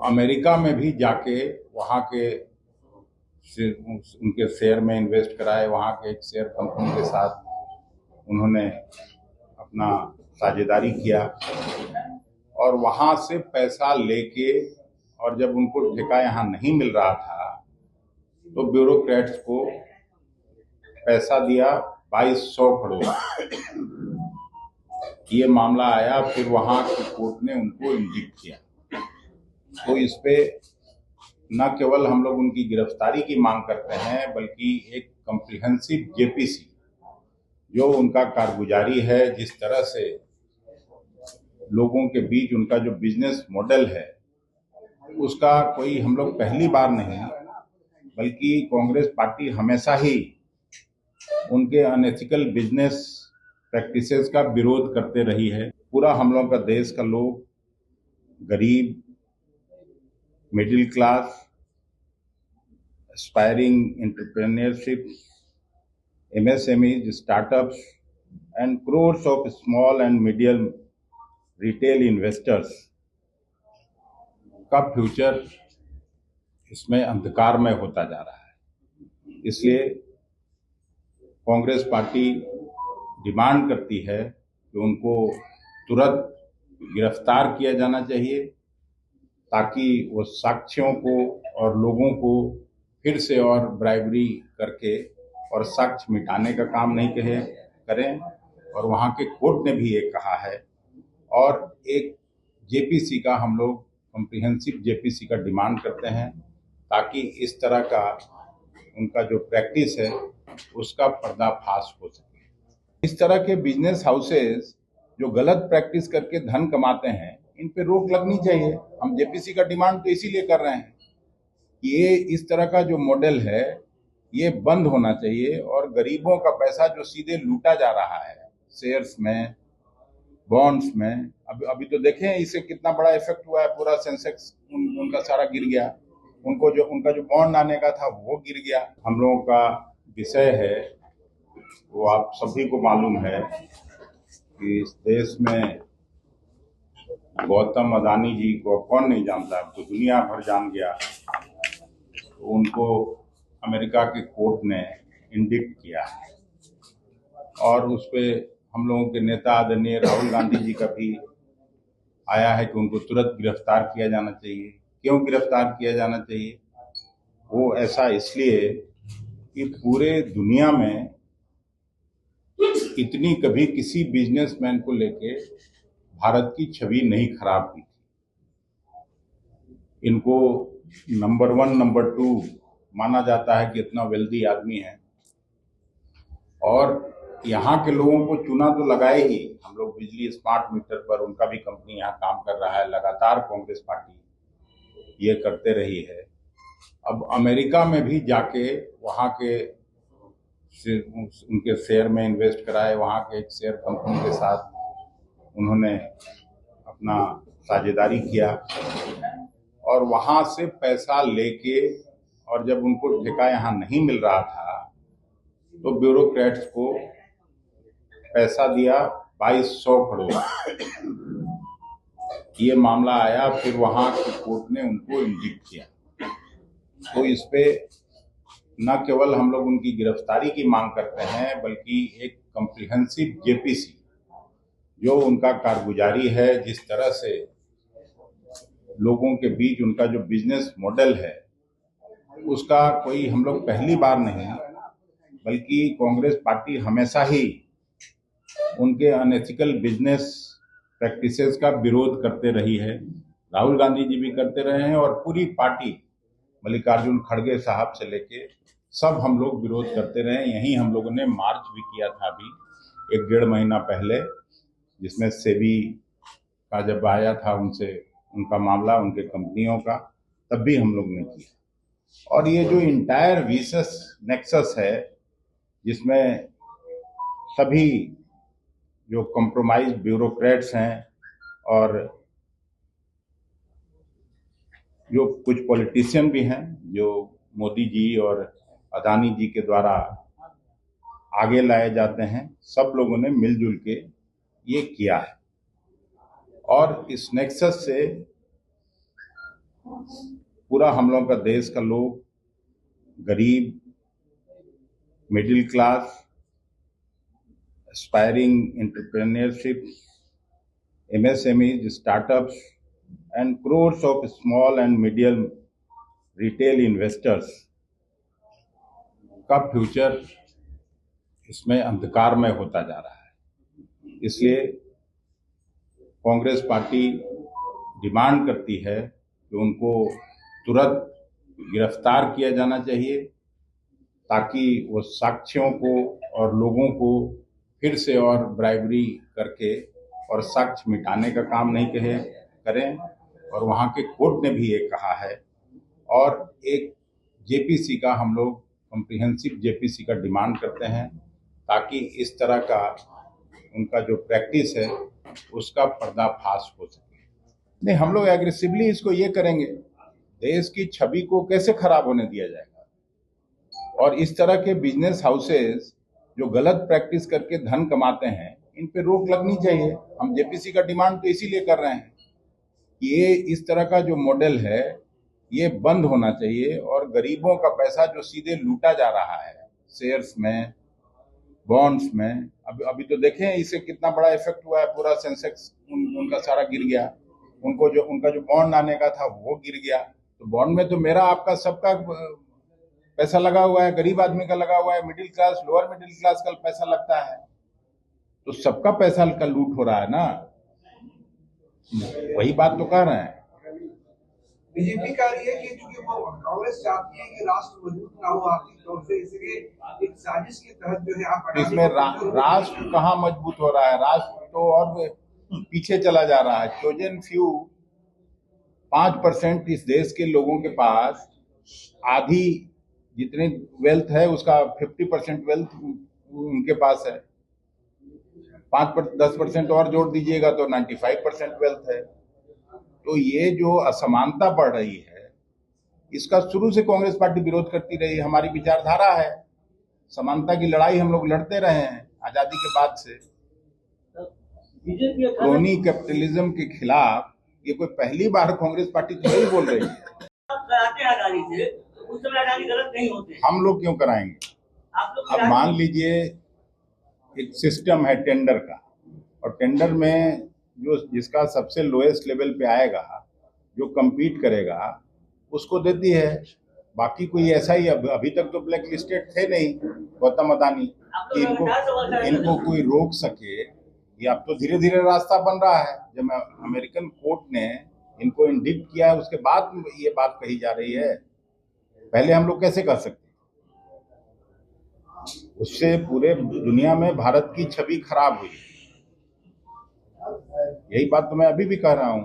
America में भी जाके वहाँ के उनके शेयर में इन्वेस्ट कराए। वहाँ के एक शेयर कंपनी के साथ उन्होंने अपना साझेदारी किया और वहाँ से पैसा लेके, और जब उनको ठेका यहाँ नहीं मिल रहा था तो ब्यूरोक्रेट्स को पैसा दिया 2200 करोड़। ये मामला आया, फिर वहाँ की कोर्ट ने उनको इंडिक्ट किया। तो इस पे न केवल हम लोग उनकी गिरफ्तारी की मांग करते हैं, बल्कि एक कॉम्प्रिहेंसिव जेपीसी जो उनका कारगुजारी है, जिस तरह से लोगों के बीच उनका जो बिजनेस मॉडल है, उसका कोई हम लोग पहली बार नहीं बल्कि कांग्रेस पार्टी हमेशा ही उनके अनएथिकल बिजनेस प्रैक्टिसेस का विरोध करते रही है। पूरा हम लोग का देश का लोग, गरीब, middle class, aspiring entrepreneurship, MSMEs, startups, and crores of small and medium retail investors का फ्यूचर इसमें अंधकार में होता जा रहा है। इसलिए कांग्रेस पार्टी डिमांड करती है कि उनको तुरंत गिरफ्तार किया जाना चाहिए, ताकि वो साक्ष्यों को और लोगों को फिर से और ब्राइबरी करके और साक्ष्य मिटाने का काम नहीं करें। और वहाँ के कोर्ट ने भी ये कहा है, और एक जेपीसी का हम लोग कॉम्प्रिहेंसिव जेपीसी का डिमांड करते हैं, ताकि इस तरह का उनका जो प्रैक्टिस है उसका पर्दाफाश हो सके। इस तरह के बिजनेस हाउसेस जो गलत प्रैक्टिस करके धन कमाते हैं, इन पे रोक लगनी चाहिए। हम जेपीसी का डिमांड तो इसीलिए कर रहे हैं कि ये इस तरह का जो मॉडल है ये बंद होना चाहिए, और गरीबों का पैसा जो सीधे लूटा जा रहा है शेयर्स में, बॉन्ड्स में, अभी तो देखें इससे कितना बड़ा इफेक्ट हुआ है। पूरा सेंसेक्स उनका सारा गिर गया, उनका जो बॉन्ड आने का था वो गिर गया। हम लोगों का विषय है वो आप सभी को मालूम है कि इस देश में गौतम अदानी जी को कौन नहीं जानता, अब तो दुनिया भर जान गया। तो उनको अमेरिका के कोर्ट ने इंडिक्ट किया है, और उस पे हम लोगों के नेता आदरणीय राहुल गांधी जी का भी आया है कि उनको तुरंत गिरफ्तार किया जाना चाहिए। क्यों गिरफ्तार किया जाना चाहिए? वो ऐसा इसलिए कि पूरे दुनिया में इतनी कभी किसी बिजनेसमैन को लेके भारत की छवि नहीं खराब हुई थी। इनको नंबर 1, नंबर 2 माना जाता है कि इतना वेल्दी आदमी है, और यहाँ के लोगों को चुना तो लगाए ही। हम लोग बिजली स्मार्ट मीटर पर, उनका भी कंपनी यहाँ काम कर रहा है। लगातार कांग्रेस पार्टी ये करते रही है। अब अमेरिका में भी जाके वहाँ के उनके शेयर में इन्वेस्ट कराए। वहाँ के एक शेयर कंपनी के साथ उन्होंने अपना साझेदारी किया, और वहाँ से पैसा लेके, और जब उनको ठेका यहाँ नहीं मिल रहा था तो ब्यूरोक्रेट्स को पैसा दिया 2200 करोड़। ये मामला आया, फिर वहाँ की कोर्ट ने उनको इंडिक्ट किया। तो इस पे न केवल हम लोग उनकी गिरफ्तारी की मांग करते हैं, बल्कि एक कॉम्प्रिहेंसिव जेपीसी जो उनका कारगुजारी है, जिस तरह से लोगों के बीच उनका जो बिजनेस मॉडल है, उसका कोई हम लोग पहली बार नहीं बल्कि कांग्रेस पार्टी हमेशा ही उनके अनएथिकल बिजनेस प्रैक्टिसेस का विरोध करते रही है। राहुल गांधी जी भी करते रहे हैं, और पूरी पार्टी, मल्लिकार्जुन खड़गे साहब से लेके सब हम लोग विरोध करते रहे। यहीं हम लोगों ने मार्च भी किया था अभी 1-1.5 महीना पहले, जिसमें सेबी का जब आया था उनका मामला, उनके कंपनियों का, तब भी हम लोग ने किया। और ये जो इंटायर विशस नेक्सस है, जिसमें सभी जो कॉम्प्रोमाइज ब्यूरोक्रेट्स हैं और जो कुछ पॉलिटिशियन भी हैं, जो मोदी जी और अदानी जी के द्वारा आगे लाए जाते हैं, सब लोगों ने मिलजुल के ये किया है। और इस नेक्सस से पूरा हम लोगों का देश का लोग, गरीब, middle class, aspiring entrepreneurship, MSMEs, startups, and crores of small and medium retail investors का फ्यूचर इसमें अंधकारमय होता जा रहा है। इसलिए कांग्रेस पार्टी डिमांड करती है कि उनको तुरंत गिरफ्तार किया जाना चाहिए, ताकि वो साक्ष्यों को और लोगों को फिर से और ब्राइबरी करके और साक्ष्य मिटाने का काम नहीं करें। और वहाँ के कोर्ट ने भी ये कहा है, और एक जेपीसी का हम लोग कॉम्प्रिहेंसिव जेपीसी का डिमांड करते हैं, ताकि इस तरह का उनका जो प्रैक्टिस है उसका पर्दाफाश हो सके। नहीं, हम लोग एग्रेसिवली इसको ये करेंगे, देश की छवि को कैसे खराब होने दिया जाएगा। और इस तरह के बिजनेस हाउसेस जो गलत प्रैक्टिस करके धन कमाते हैं, इन पे रोक लगनी चाहिए। हम जेपीसी का डिमांड तो इसीलिए कर रहे हैं कि ये इस तरह का जो मॉडल है ये बंद होना चाहिए, और गरीबों का पैसा जो सीधे लूटा जा रहा है शेयर्स में, बॉन्ड्स में, अभी तो देखें इससे कितना बड़ा इफेक्ट हुआ है। पूरा सेंसेक्स उनका सारा गिर गया, उनका जो बॉन्ड आने का था वो गिर गया। तो बॉन्ड में तो मेरा आपका सबका पैसा लगा हुआ है, गरीब आदमी का लगा हुआ है, middle class, lower middle class का पैसा लगता है, तो सबका पैसा का लूट हो रहा है ना। वही बात तो कह रहे हैं। बीजेपी कह रही है कि चूंकि वो कांग्रेस चाहती है कि राष्ट्र मजबूत ना हो आर्थिक तौर से, इसलिए एक साजिश के तहत जो है आप इसमें राष्ट्र कहाँ मजबूत हो रहा है, राष्ट्र तो और पीछे चला जा रहा है। चोजन फ्यू 5% इस देश के लोगों के पास आधी जितनी वेल्थ है उसका 50% वेल्थ उनके पास है। 10% और जोड़ दीजिएगा तो 95% वेल्थ है। तो ये जो असमानता बढ़ रही है, इसका शुरू से कांग्रेस पार्टी विरोध करती रही। हमारी विचारधारा है, समानता की लड़ाई हम लोग लड़ते रहे हैं आजादी के बाद से। क्रोनी कैपिटलिज्म के खिलाफ ये कोई पहली बार कांग्रेस पार्टी तो नहीं बोल रही है। उस समय अडानी गलत नहीं होते, हम लोग क्यों कराएंगे? आप लोग अब मान लीजिए एक सिस्टम है टेंडर का, और टेंडर में जिसका सबसे लोएस्ट लेवल पे आएगा, जो compete करेगा, उसको देती है। बाकी कोई ऐसा ही अभी तक तो ब्लैक लिस्टेड थे नहीं गौतम अडानी कि इनको कोई रोक सके। ये अब तो धीरे धीरे रास्ता बन रहा है। जब अमेरिकन कोर्ट ने इनको इंडिक्ट किया है उसके बाद ये बात कही जा रही है। पहले हम लोग कैसे कर सकते? उससे पूरे दुनिया में भारत की छवि खराब हुई। यही बात तो मैं अभी भी कह रहा हूं।